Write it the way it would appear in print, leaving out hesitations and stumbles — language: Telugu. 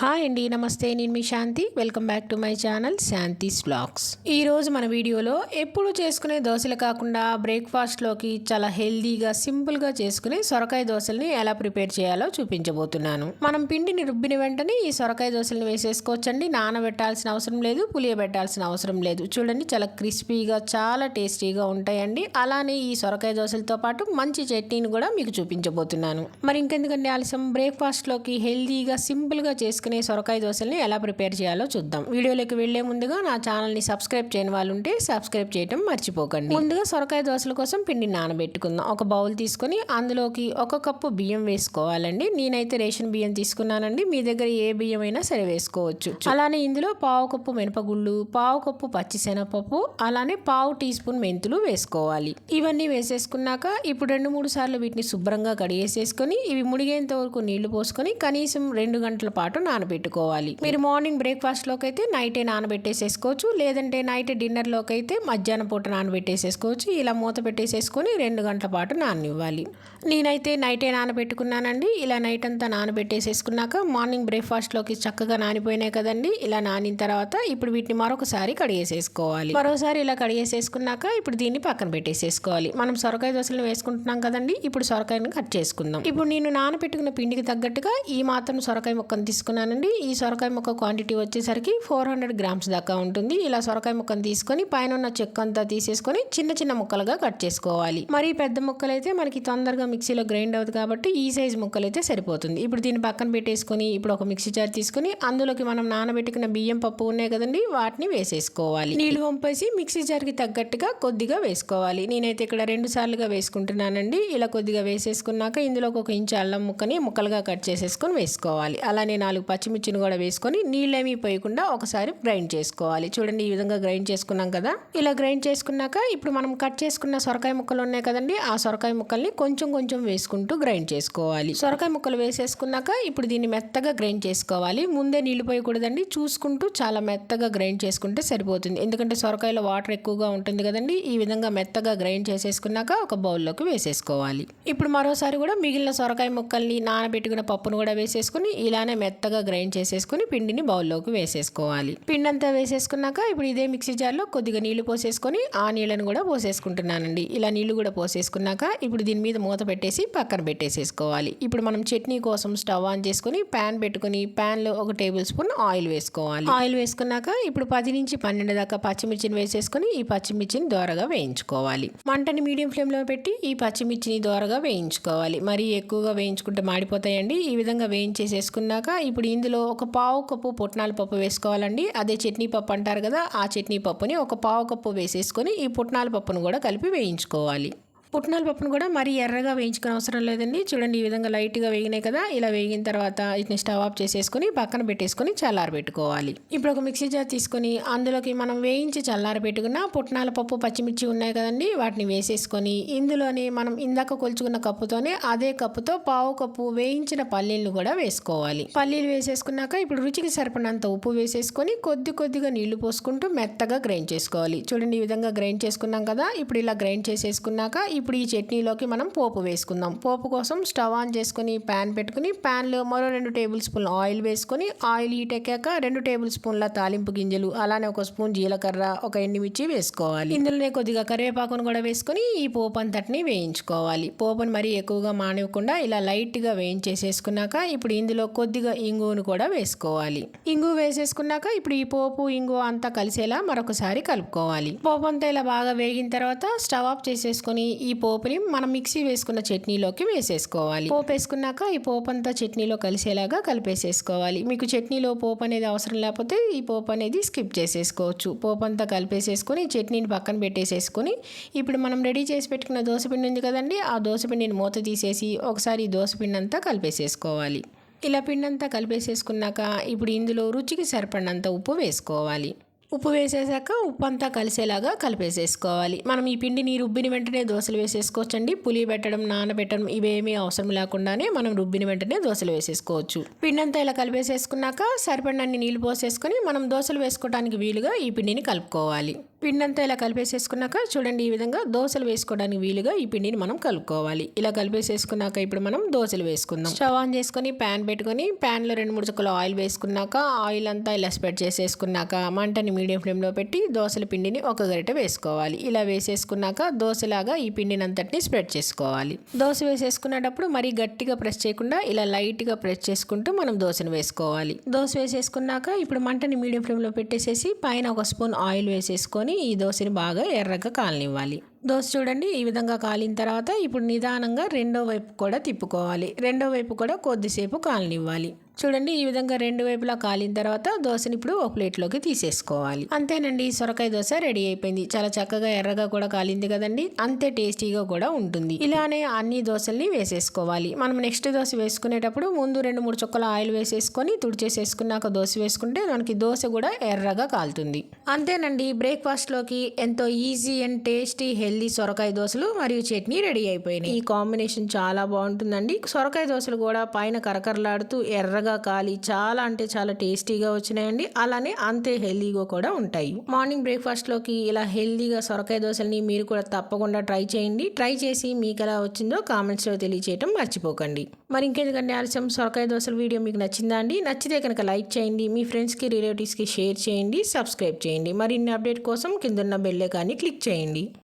హాయ్ అండి, నమస్తే. నేను మీ Shanti. Welcome back to my channel Shanti's vlogs. ఈరోజు మన వీడియోలో ఎప్పుడు చేసుకునే దోశలు కాకుండా బ్రేక్ఫాస్ట్లోకి చాలా హెల్దీగా సింపుల్గా చేసుకునే సొరకాయ దోశల్ని ఎలా ప్రిపేర్ చేయాలో చూపించబోతున్నాను. మనం పిండిని రుబ్బిన వెంటనే ఈ సొరకాయ దోశల్ని వేసేసుకోవచ్చండి. నానబెట్టాల్సిన అవసరం లేదు, పులియబెట్టాల్సిన అవసరం లేదు. చూడండి, చాలా క్రిస్పీగా చాలా టేస్టీగా ఉంటాయండి. అలానే ఈ సొరకాయ దోశలతో పాటు మంచి చట్నీని కూడా మీకు చూపించబోతున్నాను. మరి ఇంకెందుకంటే ఆలస్యం, బ్రేక్ఫాస్ట్లోకి హెల్దీగా సింపుల్గా చేసుకునే సొరకాయ దోశల్ని ఎలా ప్రిపేర్ చేయాలో చూద్దాం. వీడియోలోకి వెళ్లే ముందుగా నా ఛానల్ని సబ్స్క్రైబ్ చేయని వాళ్ళు ఉంటే సబ్స్క్రైబ్ చేయడం మర్చిపోకండి. ముందుగా సొరకాయ దోశల కోసం పిండిని నానబెట్టుకుందాం. ఒక బౌల్ తీసుకొని అందులోకి 1 కప్పు బియ్యం వేసుకోవాలండి. నేనైతే రేషన్ బియ్యం తీసుకున్నానండి. మీ దగ్గర ఏ బియ్యం అయినా సరే వేసుకోవచ్చు. అలానే ఇందులో 1/2 కప్పు మినపగుళ్ళు, 1/2 కప్పు పచ్చిశనగపప్పు, అలానే 1/2 టీ స్పూన్ మెంతులు వేసుకోవాలి. ఇవన్నీ వేసేసుకున్నాక ఇప్పుడు 2-3 సార్లు వీటిని శుభ్రంగా కడిగేసేసుకొని ఇవి మునిగేంత వరకు నీళ్లు పోసుకొని కనీసం 2 గంటల పాటు నానబెట్టుకోవాలి. మీరు మార్నింగ్ బ్రేక్ఫాస్ట్ లోకి అయితే నైటే నానబెట్టేసేసుకోవచ్చు, లేదంటే నైట్ డిన్నర్ లోకి అయితే మధ్యాహ్నం పూట నానబెట్టేసేసుకోవచ్చు. ఇలా మూత పెట్టేసేసుకొని 2 గంటల పాటు నాననివ్వాలి. నేనైతే నైటే నానబెట్టుకున్నానండి. ఇలా నైట్ అంతా నానబెట్టేసేసుకున్నాక మార్నింగ్ బ్రేక్ఫాస్ట్ లోకి చక్కగా నానిపోయినాయి కదండి. ఇలా నానిన తర్వాత ఇప్పుడు వీటిని మరొకసారి కడిగేసేసుకోవాలి. మరోసారి ఇలా కడిగేసేసుకున్నాక ఇప్పుడు దీన్ని పక్కన పెట్టేసేసుకోవాలి. మనం సొరకాయ దోశలు వేసుకుంటున్నాం కదండి. ఇప్పుడు సొరకాయని కట్ చేసుకుందాం. ఇప్పుడు నేను నానబెట్టుకున్న పిండికి తగ్గట్టుగా ఈ మాత్రం సొరకాయ ముక్కను తీసుకున్నానండి. ఈ సొరకాయ ముక్క క్వాంటిటీ వచ్చేసరికి 400 గ్రామ్స్ దాకా ఉంటుంది. ఇలా సొరకాయ ముక్కను తీసుకొని పైన ఉన్న చెక్క అంతా తీసేసుకొని చిన్న చిన్న ముక్కలుగా కట్ చేసుకోవాలి. మరి పెద్ద ముక్కలు అయితే మనకి తొందరగా మిక్సీలో గ్రైండ్ అవుతుంది కాబట్టి ఈ సైజ్ ముక్కలు అయితే సరిపోతుంది. ఇప్పుడు దీన్ని పక్కన పెట్టేసుకొని ఇప్పుడు ఒక మిక్సీ జార్ తీసుకొని అందులోకి మనం నానబెట్టుకున్న బియ్యం పప్పు ఉన్నాయి కదండి, వాటిని వేసేసుకోవాలి. నీళ్లు వంపేసి మిక్సీ జార్కి తగ్గట్టుగా కొద్దిగా వేసుకోవాలి. నేనైతే ఇక్కడ 2 సార్లుగా వేసుకుంటున్నానండి. ఇలా కొద్దిగా వేసేసుకున్నాక ఇందులోకి 1 ఇంచు అల్లం ముక్కని ముక్కలుగా కట్ చేసేసుకొని వేసుకోవాలి. అలానే 4 పచ్చిమిర్చిని కూడా వేసుకొని నీళ్ళేమీ పోయకుండా ఒకసారి గ్రైండ్ చేసుకోవాలి. చూడండి, ఈ విధంగా గ్రైండ్ చేసుకున్నాం కదా. ఇలా గ్రైండ్ చేసుకున్నాక ఇప్పుడు మనం కట్ చేసుకున్న సొరకాయ ముక్కలు ఉన్నాయి కదండి, ఆ సొరకాయ ముక్కల్ని కొంచెం కొంచెం వేసుకుంటూ గ్రైండ్ చేసుకోవాలి. సొరకాయ ముక్కలు వేసేసుకున్నాక ఇప్పుడు దీన్ని మెత్తగా గ్రైండ్ చేసుకోవాలి. ముందే నీళ్లు పోయకూడదండి, చూసుకుంటూ చాలా మెత్తగా గ్రైండ్ చేసుకుంటే సరిపోతుంది. ఎందుకంటే సొరకాయలో వాటర్ ఎక్కువగా ఉంటుంది కదండి. ఈ విధంగా మెత్తగా గ్రైండ్ చేసేసుకున్నాక ఒక బౌల్లోకి వేసేసుకోవాలి. ఇప్పుడు మరోసారి కూడా మిగిలిన సొరకాయ ముక్కల్ని నానబెట్టుకున్న పప్పును కూడా వేసేసుకుని ఇలానే మెత్తగా గ్రైండ్ చేసేసుకుని పిండిని బౌల్లోకి వేసేసుకోవాలి. పిండి అంతా వేసేసుకున్నాక ఇప్పుడు ఇదే మిక్సీ జార్లో కొద్దిగా నీళ్లు పోసేసుకొని ఆ నీళ్ళను కూడా పోసేసుకుంటున్నానండి. ఇలా నీళ్లు కూడా పోసేసుకున్నాక ఇప్పుడు దీని మీద మూత పెట్టేసి పక్కన పెట్టేసేసుకోవాలి. ఇప్పుడు మనం చట్నీ కోసం స్టవ్ ఆన్ చేసుకుని ప్యాన్ పెట్టుకుని ప్యాన్లో 1 టేబుల్ స్పూన్ ఆయిల్ వేసుకోవాలి. ఆయిల్ వేసుకున్నాక ఇప్పుడు 10 నుంచి 12 దాకా పచ్చిమిర్చిని వేసేసుకుని ఈ పచ్చిమిర్చిని దోరగా వేయించుకోవాలి. మంటని మీడియం ఫ్లేమ్లో పెట్టి ఈ పచ్చిమిర్చిని దోరగా వేయించుకోవాలి. మరీ ఎక్కువగా వేయించుకుంటే మాడిపోతాయండి. ఈ విధంగా వేయించేసేసుకున్నాక ఇప్పుడు ఇందులో 1/4 కప్పు పుట్నాల పప్పు వేసుకోవాలండి. అదే చట్నీ పప్పు అంటారు కదా, ఆ చట్నీ పప్పుని 1/4 కప్పు వేసేసుకొని ఈ పుట్నాల పప్పును కూడా కలిపి వేయించుకోవాలి. పుట్నాల పప్పును కూడా మరీ ఎర్రగా వేయించుకునే అవసరం లేదండి. చూడండి, ఈ విధంగా లైట్గా వేగినాయి కదా. ఇలా వేగిన తర్వాత వీటిని స్టవ్ ఆఫ్ చేసేసుకొని పక్కన పెట్టేసుకొని చల్లారబెట్టుకోవాలి. ఇప్పుడు ఒక మిక్సీ జార్ తీసుకొని అందులోకి మనం వేయించి చల్లారబెట్టుకున్న పుట్నాల పప్పు, పచ్చిమిర్చి ఉన్నాయి కదండి, వాటిని వేసేసుకొని ఇందులోనే మనం ఇందాక కొలుచుకున్న కప్పుతోనే అదే కప్పుతో 1/4 కప్పు వేయించిన పల్లీలను కూడా వేసుకోవాలి. పల్లీలు వేసేసుకున్నాక ఇప్పుడు రుచికి సరిపడినంత ఉప్పు వేసేసుకొని కొద్దిగా నీళ్లు పోసుకుంటూ మెత్తగా గ్రైండ్ చేసుకోవాలి. చూడండి, ఈ విధంగా గ్రైండ్ చేసుకున్నాం కదా. ఇప్పుడు ఇలా గ్రైండ్ చేసేసుకున్నాక ఇప్పుడు ఈ చట్నీలోకి మనం పోపు వేసుకుందాం. పోపు కోసం స్టవ్ ఆన్ చేసుకుని ప్యాన్ పెట్టుకుని ప్యాన్లో మరో 2 టేబుల్ స్పూన్ల ఆయిల్ వేసుకొని ఆయిల్ హీట్ ఎక్కాక 2 టేబుల్ స్పూన్ల తాలింపు గింజలు, అలానే 1 స్పూన్ జీలకర్ర, 1 ఎండుమిర్చి వేసుకోవాలి. ఇందులోనే కొద్దిగా కరివేపాకును కూడా వేసుకొని ఈ పోపు అంతటిని వేయించుకోవాలి. పోపును మరీ ఎక్కువగా మానివ్వకుండా ఇలా లైట్గా వేయించేసేసుకున్నాక ఇప్పుడు ఇందులో కొద్దిగా ఇంగువను కూడా వేసుకోవాలి. ఇంగువ వేసేసుకున్నాక ఇప్పుడు ఈ పోపు ఇంగువ అంతా కలిసేలా మరొకసారి కలుపుకోవాలి. పోపు అంతా ఇలా బాగా వేగిన తర్వాత స్టవ్ ఆఫ్ చేసేసుకొని ఈ పోపుని మనం మిక్సీ వేసుకున్న చట్నీలోకి వేసేసుకోవాలి. పోపు వేసుకున్నాక ఈ పోపు అంతా చట్నీలో కలిసేలాగా కలిపేసేసుకోవాలి. మీకు చట్నీలో పోపు అనేది అవసరం లేకపోతే ఈ పోపు అనేది స్కిప్ చేసేసుకోవచ్చు. పోపు అంతా కలిపేసేసుకొని చట్నీని పక్కన పెట్టేసేసుకొని ఇప్పుడు మనం రెడీ చేసి పెట్టుకున్న దోసపిండి ఉంది కదండి, ఆ దోసపిండిని మూత తీసేసి ఒకసారి ఈ దోసపిండి అంతా కలిపేసేసుకోవాలి. ఇలా పిండి అంతా కలిపేసేసుకున్నాక ఇప్పుడు ఇందులో రుచికి సరిపడినంత ఉప్పు వేసుకోవాలి. ఉప్పు వేసేసాక ఉప్పు అంతా కలిసేలాగా కలిపేసేసుకోవాలి. మనం ఈ పిండిని రుబ్బిన వెంటనే దోశలు వేసేసుకోవచ్చండి. పులి పెట్టడం, నానబెట్టడం ఇవేమీ అవసరం లేకుండానే మనం రుబ్బిన వెంటనే దోశలు వేసేసుకోవచ్చు. పిండి అంతా ఇలా కలిపేసేసుకున్నాక సరిపడినన్ని నీళ్లు పోసేసుకొని మనం దోశలు వేసుకోవడానికి వీలుగా ఈ పిండిని కలుపుకోవాలి. పిండి అంతా ఇలా కలిపేసేసుకున్నాక చూడండి, ఈ విధంగా దోశలు వేసుకోవడానికి వీలుగా ఈ పిండిని మనం కలుపుకోవాలి. ఇలా కలిపేసేసుకున్నాక ఇప్పుడు మనం దోశలు వేసుకుందాం. స్టవ్ ఆన్ చేసుకొని ప్యాన్ పెట్టుకొని ప్యాన్లో 2-3 చుక్కలు ఆయిల్ వేసుకున్నాక ఆయిల్ అంతా ఇలా స్ప్రెడ్ చేసేసుకున్నాక మంటని మీడియం ఫ్లేమ్లో పెట్టి దోశల పిండిని ఒక గరిటె వేసుకోవాలి. ఇలా వేసేసుకున్నాక దోశలాగా ఈ పిండిని అంతటిని స్ప్రెడ్ చేసుకోవాలి. దోశ వేసేసుకునేటప్పుడు మరీ గట్టిగా ప్రెస్ చేయకుండా ఇలా లైట్గా ప్రెస్ చేసుకుంటూ మనం దోశను వేసుకోవాలి. దోశ వేసేసుకున్నాక ఇప్పుడు మంటని మీడియం ఫ్లేమ్లో పెట్టేసేసి పైన ఒక స్పూన్ ఆయిల్ వేసేసుకొని ఈ దోశని బాగా ఎర్రగా కాలనివ్వాలి. దోశ చూడండి, ఈ విధంగా కాలిన తర్వాత ఇప్పుడు నిదానంగా రెండో వైపు కూడా తిప్పుకోవాలి. రెండో వైపు కూడా కొద్దిసేపు కాలనివ్వాలి. చూడండి, ఈ విధంగా రెండు వైపులా కాలిన తర్వాత దోశని ఇప్పుడు ఒక ప్లేట్లోకి తీసేసుకోవాలి. అంతేనండి, సొరకాయ దోశ రెడీ అయిపోయింది. చాలా చక్కగా ఎర్రగా కూడా కాలింది కదండి, అంతే టేస్టీగా కూడా ఉంటుంది. ఇలానే అన్ని దోశల్ని వేసేసుకోవాలి. మనం నెక్స్ట్ దోశ వేసుకునేటప్పుడు ముందు 2-3 చుక్కల ఆయిల్ వేసేసుకొని తుడిచేసేసుకున్నాక దోశ వేసుకుంటే మనకి దోశ కూడా ఎర్రగా కాలుతుంది. అంతేనండి, బ్రేక్ఫాస్ట్లోకి ఎంతో ఈజీ అండ్ టేస్టీ హెల్దీ సొరకాయ దోశలు మరియు చట్నీ రెడీ అయిపోయినాయి. ఈ కాంబినేషన్ చాలా బాగుంటుందండి. సొరకాయ దోశలు కూడా పైన కరకరలాడుతూ ఎర్రగా కాలి చాలా అంటే చాలా టేస్టీగా వచ్చినాయండి. అలానే అంతే హెల్దీగా కూడా ఉంటాయి. మార్నింగ్ బ్రేక్ఫాస్ట్లోకి ఇలా హెల్దీగా సొరకాయ దోశల్ని మీరు కూడా తప్పకుండా ట్రై చేయండి. ట్రై చేసి మీకు ఎలా వచ్చిందో కామెంట్స్లో తెలియచేయటం మర్చిపోకండి. మరి ఇంకెందుకంటే ఆలస్యం, సొరకాయ దోశల వీడియో మీకు నచ్చిందా అండి? నచ్చితే కనుక లైక్ చేయండి, మీ ఫ్రెండ్స్కి రిలేటివ్స్కి షేర్ చేయండి, సబ్స్క్రైబ్ చేయండి. మరిన్ని అప్డేట్ కోసం కిందన్న బెల్ ఐకాన్ని క్లిక్ చేయండి.